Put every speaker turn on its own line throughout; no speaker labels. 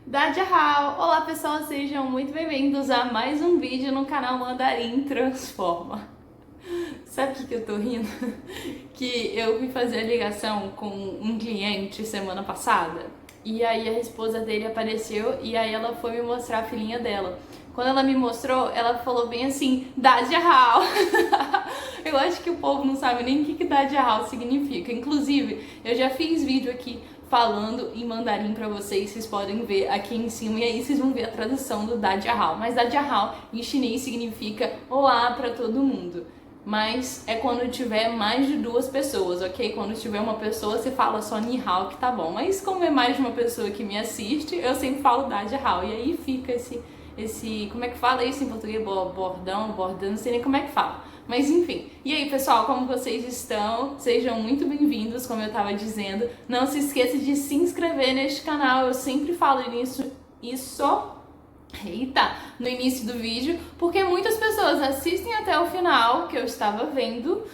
Dajahao! Olá pessoal, sejam muito bem-vindos a mais um vídeo no canal Mandarim Transforma. Sabe o que eu tô rindo? Que eu fui fazer a ligação com um cliente semana passada e aí a esposa dele apareceu e aí ela foi me mostrar a filhinha dela. Quando ela me mostrou, ela falou bem assim, Dajahao! Eu acho que o povo não sabe nem o que Dajahao significa. Inclusive, eu já fiz vídeo aqui falando em mandarim pra vocês podem ver aqui em cima, e aí vocês vão ver a tradução do Dajahao. Mas Dajahao em chinês significa olá pra todo mundo. Mas é quando tiver mais de duas pessoas, ok? Quando tiver uma pessoa, você fala só Ni Hao que tá bom. Mas como é mais de uma pessoa que me assiste, eu sempre falo Dajahao. E aí fica esse como é que fala isso em português? Bordão, não sei nem como é que fala. Mas enfim, e aí pessoal, como vocês estão? Sejam muito bem-vindos, como eu estava dizendo. Não se esqueça de se inscrever neste canal, eu sempre falo no início do vídeo, porque muitas pessoas assistem até o final, que eu estava vendo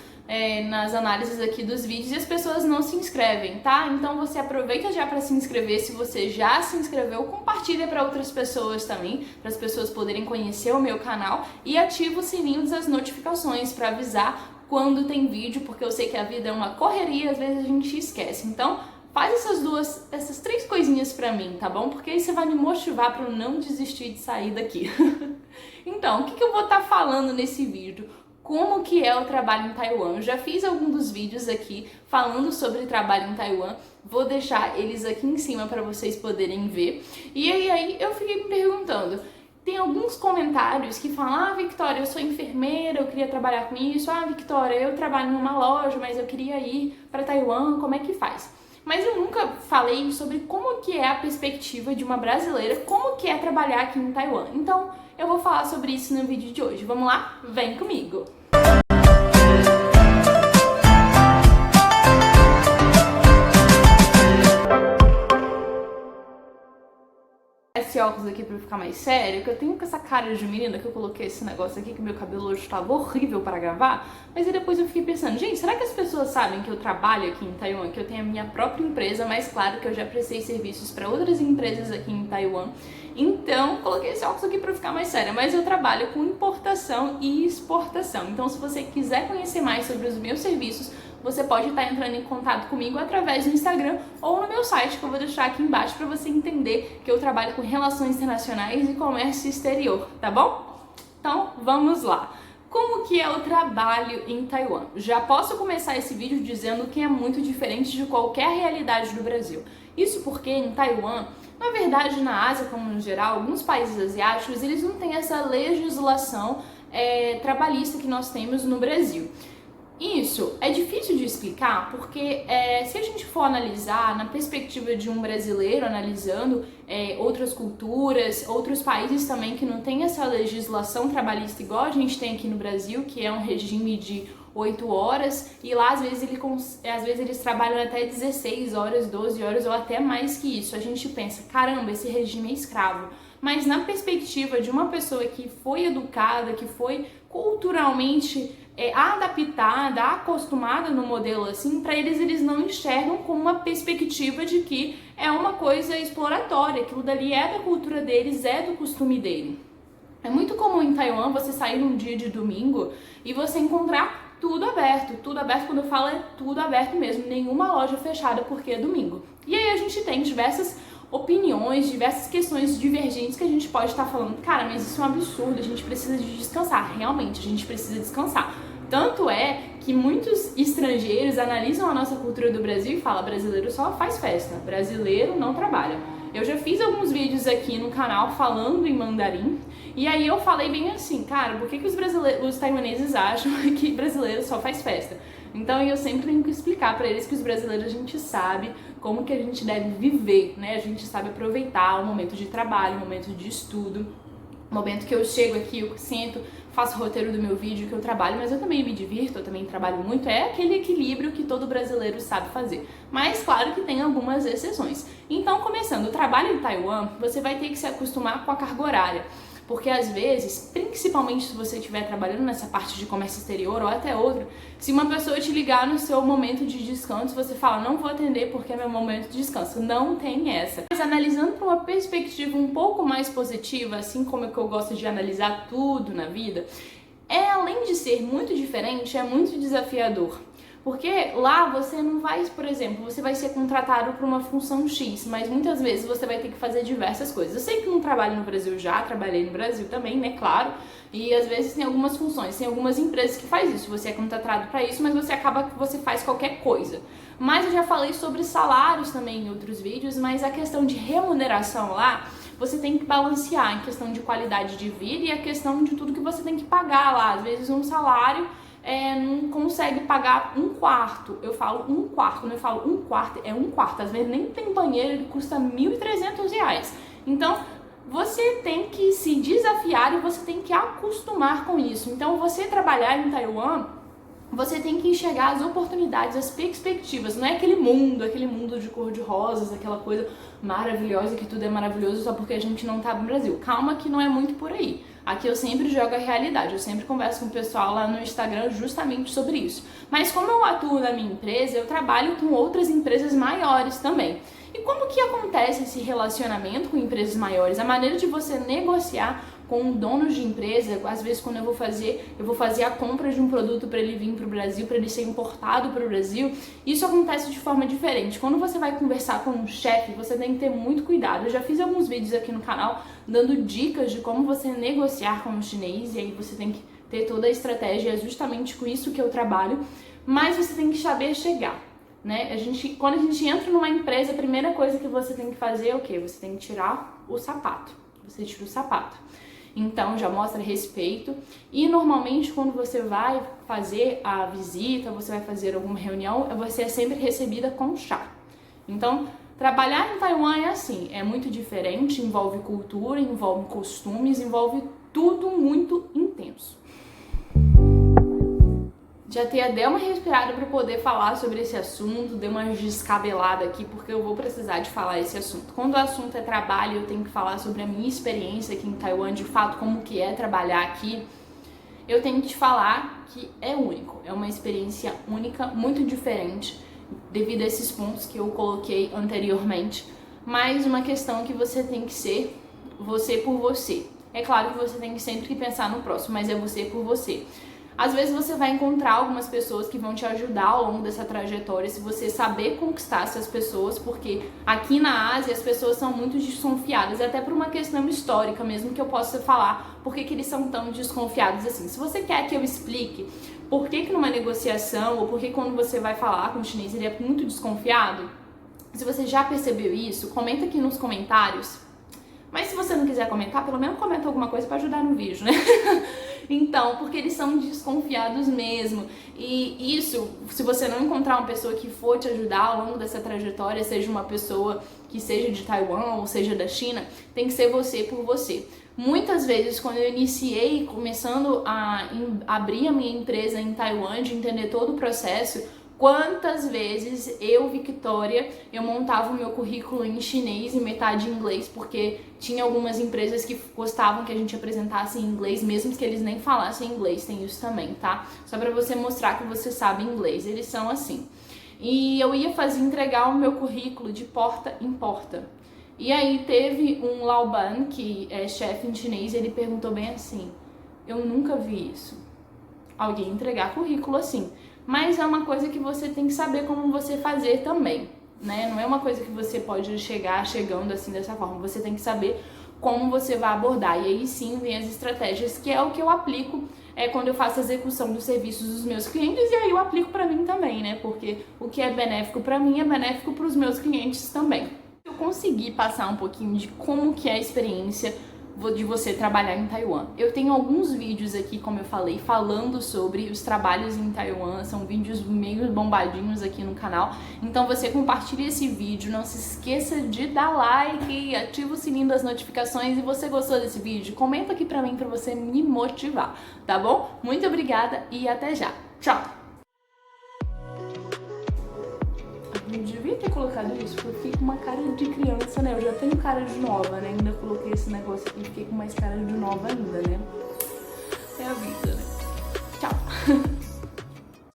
nas análises aqui dos vídeos, e as pessoas não se inscrevem, tá? Então você aproveita já para se inscrever. Se você já se inscreveu, compartilha para outras pessoas também, para as pessoas poderem conhecer o meu canal, e ativa o sininho das notificações para avisar quando tem vídeo, porque eu sei que a vida é uma correria, às vezes a gente esquece. Então faz essas três coisinhas pra mim, tá bom? Porque aí você vai me motivar pra eu não desistir de sair daqui. Então, o que eu vou estar falando nesse vídeo? Como que é o trabalho em Taiwan? Eu já fiz alguns dos vídeos aqui falando sobre trabalho em Taiwan. Vou deixar eles aqui em cima para vocês poderem ver. E aí eu fiquei me perguntando, tem alguns comentários que falam, ah, Victoria, eu sou enfermeira, eu queria trabalhar com isso. Ah, Victoria, eu trabalho numa loja, mas eu queria ir para Taiwan, como é que faz? Mas eu nunca falei sobre como que é a perspectiva de uma brasileira, como que é trabalhar aqui em Taiwan. Então, eu vou falar sobre isso no vídeo de hoje. Vamos lá? Vem comigo! Esse óculos aqui pra ficar mais sério, que eu tenho com essa cara de menina que eu coloquei esse negócio aqui, que meu cabelo hoje estava horrível para gravar, mas aí depois eu fiquei pensando, gente, será que as pessoas sabem que eu trabalho aqui em Taiwan, que eu tenho a minha própria empresa, mas claro que eu já prestei serviços para outras empresas aqui em Taiwan, então coloquei esse óculos aqui para ficar mais séria, mas eu trabalho com importação e exportação, então se você quiser conhecer mais sobre os meus serviços, você pode estar entrando em contato comigo através do Instagram ou no meu site, que eu vou deixar aqui embaixo para você entender que eu trabalho com relações internacionais e comércio exterior, tá bom? Então, vamos lá. Como que é o trabalho em Taiwan? Já posso começar esse vídeo dizendo que é muito diferente de qualquer realidade do Brasil. Isso porque em Taiwan, na verdade na Ásia como no geral, alguns países asiáticos, eles não têm essa legislação trabalhista que nós temos no Brasil. Isso é difícil de explicar porque se a gente for analisar na perspectiva de um brasileiro, analisando outras culturas, outros países também que não tem essa legislação trabalhista igual a gente tem aqui no Brasil, que é um regime de 8 horas, e lá às vezes eles trabalham até 16 horas, 12 horas ou até mais que isso. A gente pensa, caramba, esse regime é escravo. Mas na perspectiva de uma pessoa que foi educada, que foi culturalmente adaptada, acostumada no modelo assim, para eles não enxergam como uma perspectiva de que é uma coisa exploratória, aquilo dali é da cultura deles, é do costume dele. É muito comum em Taiwan você sair num dia de domingo e você encontrar tudo aberto quando eu falo é tudo aberto mesmo, nenhuma loja fechada porque é domingo. E aí a gente tem diversas opiniões, diversas questões divergentes que a gente pode estar falando, cara, mas isso é um absurdo, a gente precisa de descansar, realmente, a gente precisa descansar. Tanto é que muitos estrangeiros analisam a nossa cultura do Brasil e falam, brasileiro só faz festa, brasileiro não trabalha. Eu já fiz alguns vídeos aqui no canal falando em mandarim, e aí eu falei bem assim, cara, por que os taiwaneses acham que brasileiro só faz festa? Então eu sempre tenho que explicar para eles que os brasileiros a gente sabe como que a gente deve viver, né? A gente sabe aproveitar o momento de trabalho, o momento de estudo, o momento que eu chego aqui, eu sento, faço o roteiro do meu vídeo, que eu trabalho, mas eu também me divirto, eu também trabalho muito, é aquele equilíbrio que todo brasileiro sabe fazer. Mas claro que tem algumas exceções. Então, começando, o trabalho em Taiwan, você vai ter que se acostumar com a carga horária. Porque às vezes, principalmente se você estiver trabalhando nessa parte de comércio exterior ou até outra, se uma pessoa te ligar no seu momento de descanso, você fala, não vou atender porque é meu momento de descanso. Não tem essa. Mas analisando para uma perspectiva um pouco mais positiva, assim como é que eu gosto de analisar tudo na vida, além de ser muito diferente, é muito desafiador. Porque lá você não vai, por exemplo, você vai ser contratado para uma função X, mas muitas vezes você vai ter que fazer diversas coisas. Eu sei que não trabalho no Brasil já, trabalhei no Brasil também, né, claro, e às vezes tem algumas funções, tem algumas empresas que faz isso, você é contratado para isso, mas você acaba que você faz qualquer coisa. Mas eu já falei sobre salários também em outros vídeos, mas a questão de remuneração lá, você tem que balancear em questão de qualidade de vida e a questão de tudo que você tem que pagar lá. Às vezes um salário não consegue pagar um quarto. Eu falo um quarto, quando eu falo um quarto, é um quarto. Às vezes nem tem banheiro, ele custa R$1.300. Então, você tem que se desafiar e você tem que acostumar com isso. Então, você trabalhar em Taiwan, você tem que enxergar as oportunidades, as perspectivas. Não é aquele mundo de cor de rosas, aquela coisa maravilhosa que tudo é maravilhoso só porque a gente não tá no Brasil. Calma que não é muito por aí. Aqui eu sempre jogo a realidade, eu sempre converso com o pessoal lá no Instagram justamente sobre isso. Mas como eu atuo na minha empresa, eu trabalho com outras empresas maiores também. E como que acontece esse relacionamento com empresas maiores? A maneira de você negociar com donos de empresa, às vezes quando eu vou fazer a compra de um produto para ele vir para o Brasil, para ele ser importado para o Brasil, isso acontece de forma diferente. Quando você vai conversar com um chefe, você tem que ter muito cuidado. Eu já fiz alguns vídeos aqui no canal dando dicas de como você negociar com um chinês, e aí você tem que ter toda a estratégia, é justamente com isso que eu trabalho, mas você tem que saber chegar. Né? Quando a gente entra numa empresa, a primeira coisa que você tem que fazer é o quê? Você tem que tirar o sapato. Você tira o sapato. Então já mostra respeito. E normalmente quando você vai fazer a visita, você vai fazer alguma reunião, você é sempre recebida com chá. Então trabalhar em Taiwan é assim, é muito diferente, envolve cultura, envolve costumes, envolve tudo muito intenso. Já dei uma respirada para poder falar sobre esse assunto, dei uma descabelada aqui porque eu vou precisar de falar esse assunto. Quando o assunto é trabalho, eu tenho que falar sobre a minha experiência aqui em Taiwan, de fato como que é trabalhar aqui. Eu tenho que te falar que é único, é uma experiência única, muito diferente, devido a esses pontos que eu coloquei anteriormente. Mas uma questão que você tem que ser você por você. É claro que você tem que sempre pensar no próximo, mas é você por você. Às vezes você vai encontrar algumas pessoas que vão te ajudar ao longo dessa trajetória, se você saber conquistar essas pessoas, porque aqui na Ásia as pessoas são muito desconfiadas, até por uma questão histórica mesmo que eu possa falar, por que eles são tão desconfiados assim. Se você quer que eu explique por que numa negociação, ou por que quando você vai falar com o chinês ele é muito desconfiado, se você já percebeu isso, comenta aqui nos comentários. Mas se você não quiser comentar, pelo menos comenta alguma coisa para ajudar no vídeo, né? Então, porque eles são desconfiados mesmo. E isso, se você não encontrar uma pessoa que for te ajudar ao longo dessa trajetória, seja uma pessoa que seja de Taiwan ou seja da China, tem que ser você por você. Muitas vezes, quando eu iniciei, começando a abrir a minha empresa em Taiwan, de entender todo o processo, quantas vezes eu, Victoria, eu montava o meu currículo em chinês e metade em inglês, porque tinha algumas empresas que gostavam que a gente apresentasse em inglês, mesmo que eles nem falassem inglês, tem isso também, tá? Só pra você mostrar que você sabe inglês, eles são assim. E eu ia entregar o meu currículo de porta em porta. E aí teve um Laoban, que é chefe em chinês, e ele perguntou bem assim, eu nunca vi isso, alguém entregar currículo assim. Mas é uma coisa que você tem que saber como você fazer também, né? Não é uma coisa que você pode chegar chegando assim dessa forma. Você tem que saber como você vai abordar. E aí sim vem as estratégias, que é o que eu aplico quando eu faço a execução dos serviços dos meus clientes. E aí eu aplico pra mim também, né? Porque o que é benéfico pra mim é benéfico pros meus clientes também. Eu consegui passar um pouquinho de como que é a experiência de você trabalhar em Taiwan. Eu tenho alguns vídeos aqui, como eu falei, falando sobre os trabalhos em Taiwan, são vídeos meio bombadinhos aqui no canal, então você compartilha esse vídeo, não se esqueça de dar like, ativa o sininho das notificações, e você gostou desse vídeo, comenta aqui pra mim pra você me motivar, tá bom? Muito obrigada e até já! Tchau! não devia ter colocado isso, porque eu fiquei com uma cara de criança, né? Eu já tenho cara de nova, né? Ainda coloquei esse negócio aqui e fiquei com mais cara de nova ainda, né? É a vida, né?